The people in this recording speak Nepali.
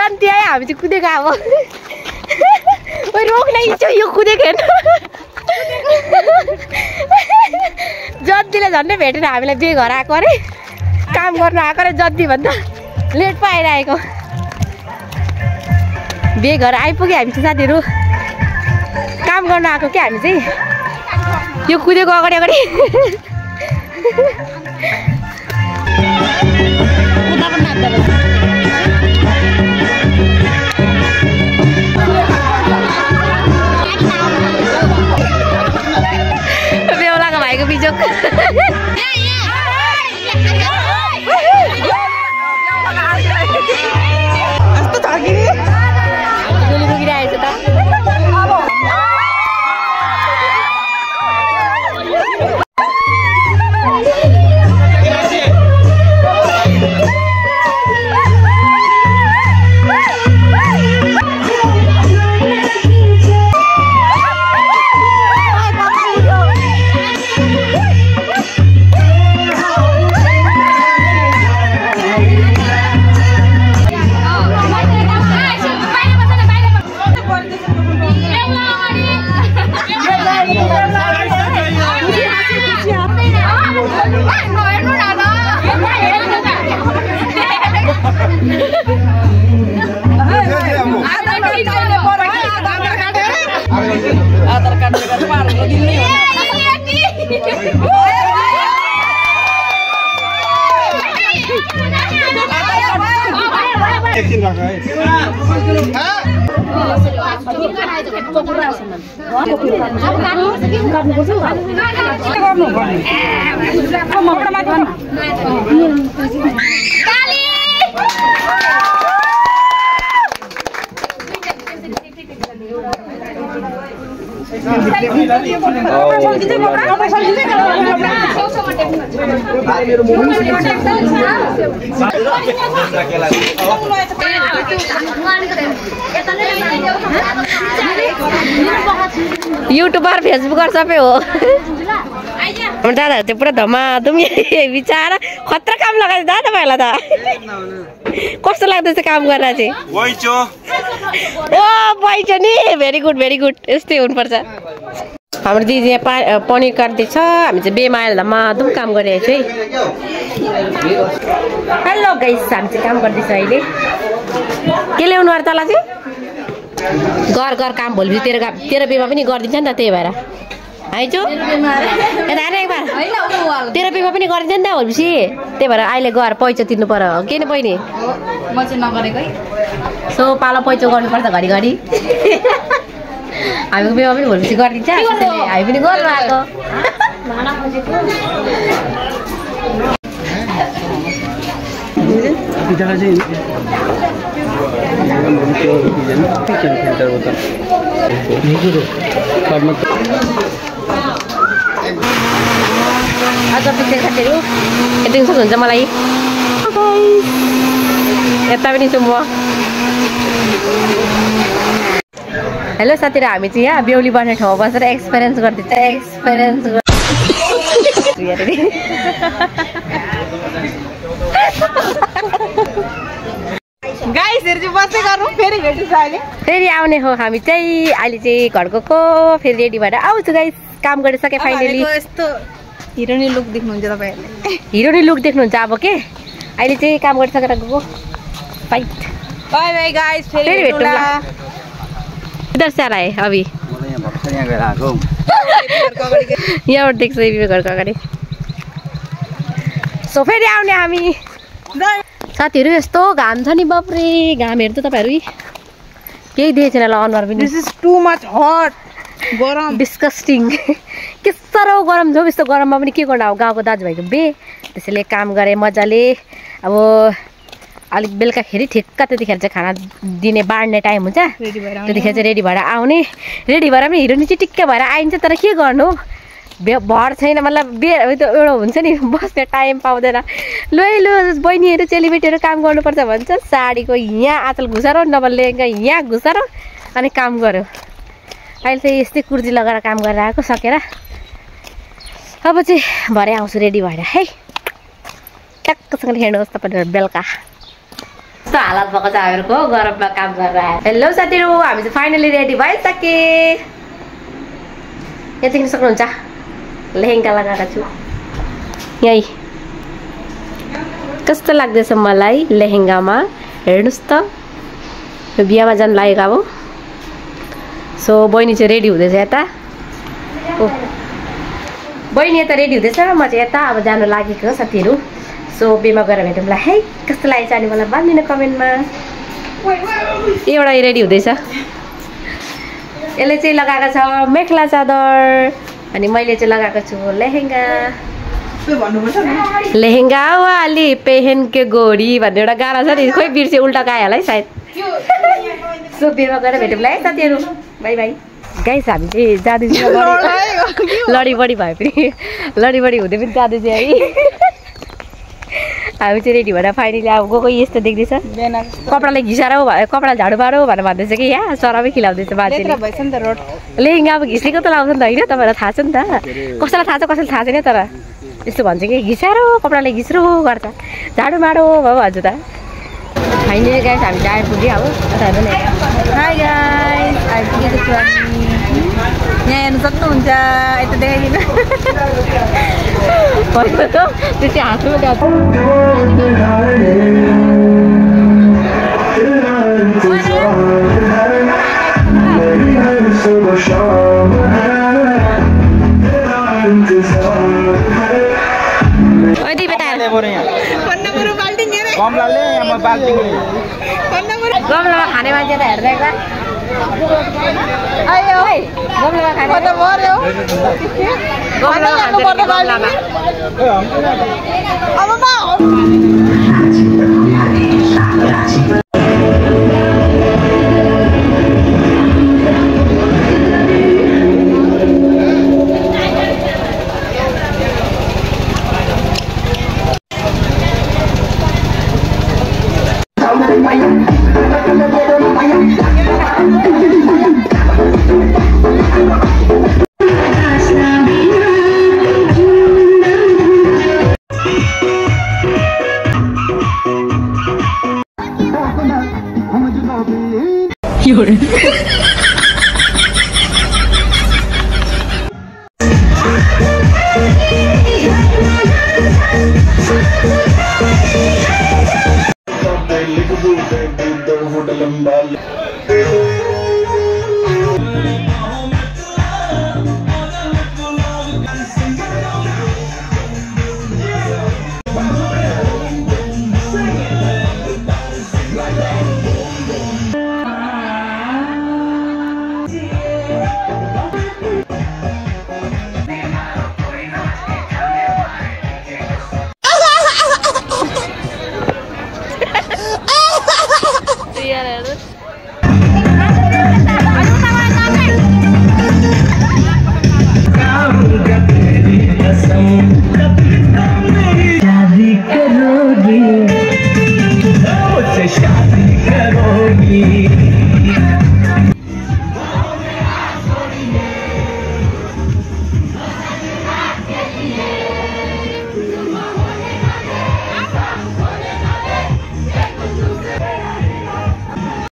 जन्ती आयो हामी चाहिँ कुदेको अब ओइ रोक न यो कुदेको हेर्नु जन्तीले झन्डै भेटेर हामीलाई बे घर आएको अरे काम गर्नु आएको अरे जन्ती भन्दा लेट पो आइरहेको बे घर आइपुग्यो हामी चाहिँ साथीहरू काम गर्न आएको क्या हामी चाहिँ यो कुदेको अगाडि अगाडि बेहुलाको भाइको बिजोक युट्युबर फेसबुकर सबै हो हाम्रो दादाहरू चाहिँ पुरा धमाधुम बिचारा खतरा काम लगायो दादा भाइलाई त कस्तो लाग्दैछ काम गरेर चाहिँ ओ बैचो नि भेरी गुड यस्तै हुनुपर्छ हाम्रो दिदी यहाँ पनिर काट्दैछ हामी चाहिँ बेमायल धमाधुम काम गरिरहेको छु है हेलो गाइस हामी चाहिँ काम गर्दैछ अहिले के ल्याउनु अरे तल चाहिँ घर काम भोलि तेरो बेमा पनि गरिदिन्छ नि त त्यही भएर आइजो यता आएर एकबार तेरो बेमा पनि गरिदिन्छ नि त भोलिपछि त्यही भएर अहिले गएर पैसा तिर्नु पर्यो के नि बहिनी म चाहिँ नगरेको है सो पालो पैसा गर्नुपर्छ घरिघरि हामीको बेमा पनि भोलिपछि गरिदिन्छ हामी पनि गर्नु आएको आज पिक्चर साथीहरू यति सक्नुहुन्छ मलाई यता पनि छु म हेलो साथीहरू हामी चाहिँ यहाँ बेहुली बन्ने ठाउँमा बसेर एक्सपिरियन्स गर्दैछ फेरि आउने हो हामी चाहिँ अहिले चाहिँ घर गएको फेरि रेडी भएर आउँछु गाइस काम गरिसके फाइनली यस्तो हिरोनी लुक देख्नुहुन्छ तपाईहरुले हिरोनी लुक देख्नुहुन्छ अब के अहिले चाहिँ काम गरिसकेर गएको बाइ बाइ गाइस फेरि भेटौँला इधर से आ रहा है अभी यहाँ देख्छ घरको अगाडि सो फेरि आउने हामी साथीहरू यस्तो घाम छ नि बाफ्रे घाम हेर्नु तपाईहरु केही देखेको छैन ल अनुहार पनि this is too much hot गरम डिस्कस्टिङ के साह्रो गरम छ यस्तो गरममा पनि के गर्नु अब गाउँको दाजुभाइको बे त्यसैले काम गरे मजाले अब अलिक बेलुकाखेरि ठिक्क त्यतिखेर चाहिँ खाना दिने बाँड्ने टाइम हुन्छ त्यतिखेर चाहिँ रेडी भएर आउने रेडी भएर पनि हिरोनी चाहिँ टिक्क भएर आइन्छ तर के गर्नु भर छैन मतलब एउटा हुन्छ नि बस्ने टाइम पाउँदैन लु बहिनीहरू चेलीबेटीहरू काम गर्नुपर्छ भन्छ साडीको यहाँ आँचल घुसारो नभए लेहेङ्गा यहाँ घुसारो अनि काम गर्यो अहिले चाहिँ यस्तै कुर्ती लगाएर काम गरेर आएको सकेर अब चाहिँ भरे आउँछु रेडी भएर है ट्याक्कसँग हेर्नुहोस् तपाईँहरू बेलुका कस्तो हालत भएको छ हामीहरूको गरममा काम गरेर आयो। हेलो साथीहरू, हामी चाहिँ फाइनली रेडी भइसके। यहाँ देख्न सक्नुहुन्छ लेहेङ्गा लगाएको छु। यही कस्तो लाग्दैछ मलाई लेहेङ्गामा, हेर्नुहोस् त। बिहामा जानु लागेको अब। सो बहिनी चाहिँ रेडी हुँदैछ यता। बहिनी यता रेडी हुँदैछ, म चाहिँ यता अब जानु लागेको साथीहरू। सो बिहामा गएर भेटौँला है। कस्तो लागेको छ अनि मलाई भनिदिनु कमेन्टमा। एउटा रेडी हुँदैछ, यसले चाहिँ लगाएको छ मेखला चादर अनि मैले चाहिँ लगाएको छु लेहेङ्गा। लेहेङ्गा वाली पेहेन के गोरी भन्ने एउटा गाना छ नि, खोइ बिर्से उल्टा गायो होला है सायद। सो बिहामा गएर भेटौँला है साथीहरू। By by guys. हामी चाहिँ जाँदैछौँ, लडी बडी भयो पनि, लडी बडी हुँदै पनि जाँदैछ है। हामी चाहिँ रेडी भएर फाइनली अब गएको यस्तो देख्दैछ। कपडाले घिसाएर कपडा झाडु मारो भनेर भन्दैछ कि यहाँ सराबै खिलाउँदैछ मान्छेले। लेहेङ्गा अब घिस्लेको त लाउँछ नि त होइन, तपाईँलाई थाहा छ नि त। कसैलाई थाहा छ कसैलाई थाहा छैन, तर यस्तो भन्छ कि घिसारो कपडाले घिस्रो गर्छ, झाडु माडो भयो भन्छु त। फाइनली गाइस हामी चाहिँ आइपुग्यो अब। हाई गाइस, आइपुगेको छु हामी। यहाँ हेर्नु सक्नुहुन्छ, यता देखाइदिनु। त्यो चाहिँ हाँस्नु जान्छ। गमलामा खाने मान्छे त हेर्दै अयो गमलामा खाने Hotel